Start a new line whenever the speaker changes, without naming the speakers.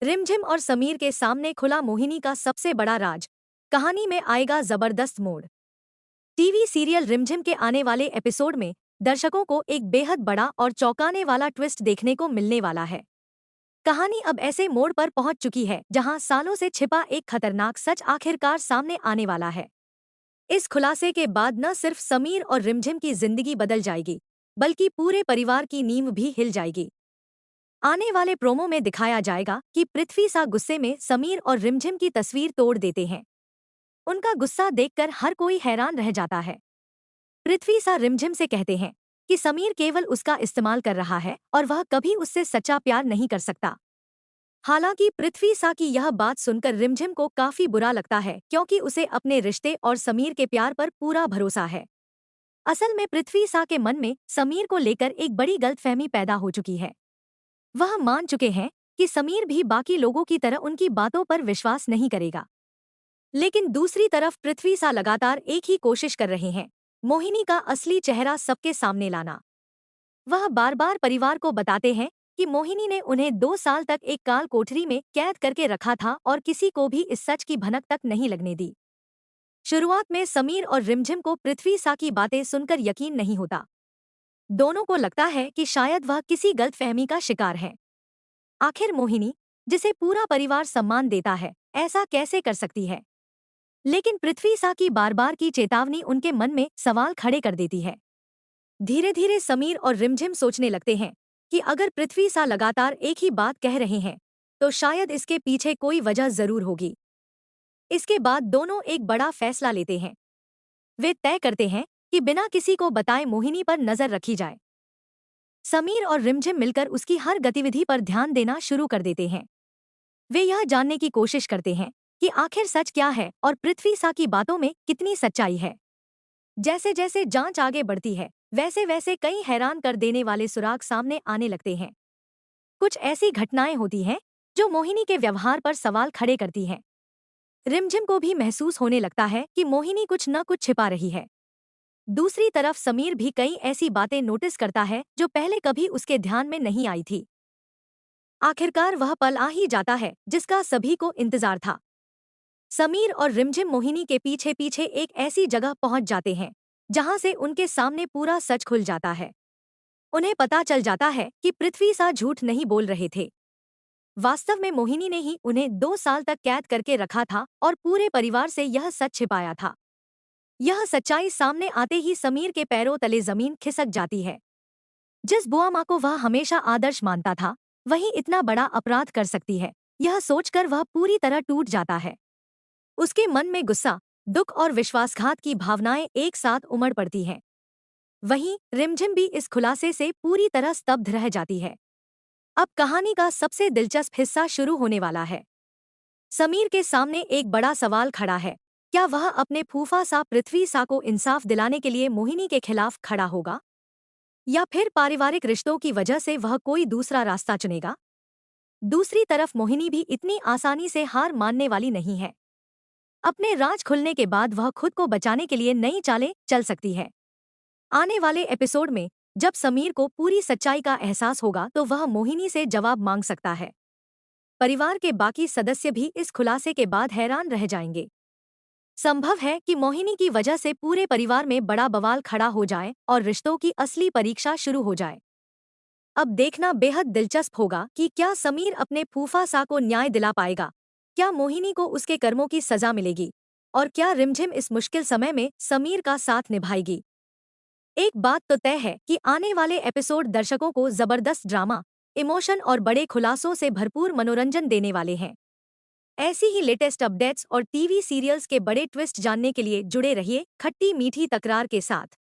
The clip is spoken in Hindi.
रिमझिम और समीर के सामने खुला मोहिनी का सबसे बड़ा राज। कहानी में आएगा जबरदस्त मोड़। टीवी सीरियल रिमझिम के आने वाले एपिसोड में दर्शकों को एक बेहद बड़ा और चौंकाने वाला ट्विस्ट देखने को मिलने वाला है। कहानी अब ऐसे मोड़ पर पहुंच चुकी है जहां सालों से छिपा एक खतरनाक सच आखिरकार सामने आने वाला है। इस खुलासे के बाद न सिर्फ समीर और रिमझिम की जिंदगी बदल जाएगी, बल्कि पूरे परिवार की नींव भी हिल जाएगी। आने वाले प्रोमो में दिखाया जाएगा कि पृथ्वी सा गुस्से में समीर और रिमझिम की तस्वीर तोड़ देते हैं। उनका गुस्सा देखकर हर कोई हैरान रह जाता है। पृथ्वी सा रिमझिम से कहते हैं कि समीर केवल उसका इस्तेमाल कर रहा है और वह कभी उससे सच्चा प्यार नहीं कर सकता। हालांकि पृथ्वी सा की यह बात सुनकर रिमझिम को काफी बुरा लगता है, क्योंकि उसे अपने रिश्ते और समीर के प्यार पर पूरा भरोसा है। असल में पृथ्वी सा के मन में समीर को लेकर एक बड़ी गलतफहमी पैदा हो चुकी है। वह मान चुके हैं कि समीर भी बाकी लोगों की तरह उनकी बातों पर विश्वास नहीं करेगा। लेकिन दूसरी तरफ पृथ्वी सा लगातार एक ही कोशिश कर रहे हैं, मोहिनी का असली चेहरा सबके सामने लाना। वह बार बार परिवार को बताते हैं कि मोहिनी ने उन्हें 2 साल तक एक काल कोठरी में कैद करके रखा था और किसी को भी इस सच की भनक तक नहीं लगने दी। शुरुआत में समीर और रिमझिम को पृथ्वी सा की बातें सुनकर यकीन नहीं होता। दोनों को लगता है कि शायद वह किसी गलतफहमी का शिकार है। आखिर मोहिनी, जिसे पूरा परिवार सम्मान देता है, ऐसा कैसे कर सकती है? लेकिन पृथ्वी सा की बार बार की चेतावनी उनके मन में सवाल खड़े कर देती है। धीरे धीरे समीर और रिमझिम सोचने लगते हैं कि अगर पृथ्वी सा लगातार एक ही बात कह रहे हैं, तो शायद इसके पीछे कोई वजह जरूर होगी। इसके बाद दोनों एक बड़ा फैसला लेते हैं। वे तय करते हैं कि बिना किसी को बताए मोहिनी पर नजर रखी जाए। समीर और रिमझिम मिलकर उसकी हर गतिविधि पर ध्यान देना शुरू कर देते हैं। वे यह जानने की कोशिश करते हैं कि आखिर सच क्या है और पृथ्वी सा की बातों में कितनी सच्चाई है। जैसे जैसे जांच आगे बढ़ती है, वैसे वैसे कई हैरान कर देने वाले सुराग सामने आने लगते हैं। कुछ ऐसी घटनाएं होती हैं जो मोहिनी के व्यवहार पर सवाल खड़े करती हैं। रिमझिम को भी महसूस होने लगता है कि मोहिनी कुछ न कुछ छिपा रही है। दूसरी तरफ समीर भी कई ऐसी बातें नोटिस करता है जो पहले कभी उसके ध्यान में नहीं आई थी। आखिरकार वह पल आ ही जाता है जिसका सभी को इंतजार था। समीर और रिमझिम मोहिनी के पीछे पीछे एक ऐसी जगह पहुंच जाते हैं जहां से उनके सामने पूरा सच खुल जाता है। उन्हें पता चल जाता है कि पृथ्वी सा झूठ नहीं बोल रहे थे। वास्तव में मोहिनी ने ही उन्हें 2 साल तक कैद करके रखा था और पूरे परिवार से यह सच छिपाया था। यह सच्चाई सामने आते ही समीर के पैरों तले जमीन खिसक जाती है। जिस बुआ माँ को वह हमेशा आदर्श मानता था, वही इतना बड़ा अपराध कर सकती है, यह सोचकर वह पूरी तरह टूट जाता है। उसके मन में गुस्सा, दुख और विश्वासघात की भावनाएं एक साथ उमड़ पड़ती हैं। वहीं रिमझिम भी इस खुलासे से पूरी तरह स्तब्ध रह जाती है। अब कहानी का सबसे दिलचस्प हिस्सा शुरू होने वाला है। समीर के सामने एक बड़ा सवाल खड़ा है। क्या वह अपने फूफा सा पृथ्वी सा को इंसाफ दिलाने के लिए मोहिनी के खिलाफ खड़ा होगा, या फिर पारिवारिक रिश्तों की वजह से वह कोई दूसरा रास्ता चुनेगा? दूसरी तरफ मोहिनी भी इतनी आसानी से हार मानने वाली नहीं है। अपने राज खुलने के बाद वह खुद को बचाने के लिए नई चालें चल सकती है। आने वाले एपिसोड में जब समीर को पूरी सच्चाई का एहसास होगा तो वह मोहिनी से जवाब मांग सकता है। परिवार के बाकी सदस्य भी इस खुलासे के बाद हैरान रह जाएंगे। संभव है कि मोहिनी की वजह से पूरे परिवार में बड़ा बवाल खड़ा हो जाए और रिश्तों की असली परीक्षा शुरू हो जाए। अब देखना बेहद दिलचस्प होगा कि क्या समीर अपने फूफा सा को न्याय दिला पाएगा, क्या मोहिनी को उसके कर्मों की सजा मिलेगी, और क्या रिमझिम इस मुश्किल समय में समीर का साथ निभाएगी। एक बात तो तय है कि आने वाले एपिसोड दर्शकों को जबरदस्त ड्रामा, इमोशन और बड़े खुलासों से भरपूर मनोरंजन देने वाले हैं। ऐसी ही लेटेस्ट अपडेट्स और टीवी सीरियल्स के बड़े ट्विस्ट जानने के लिए जुड़े रहिए खट्टी मीठी तकरार के साथ।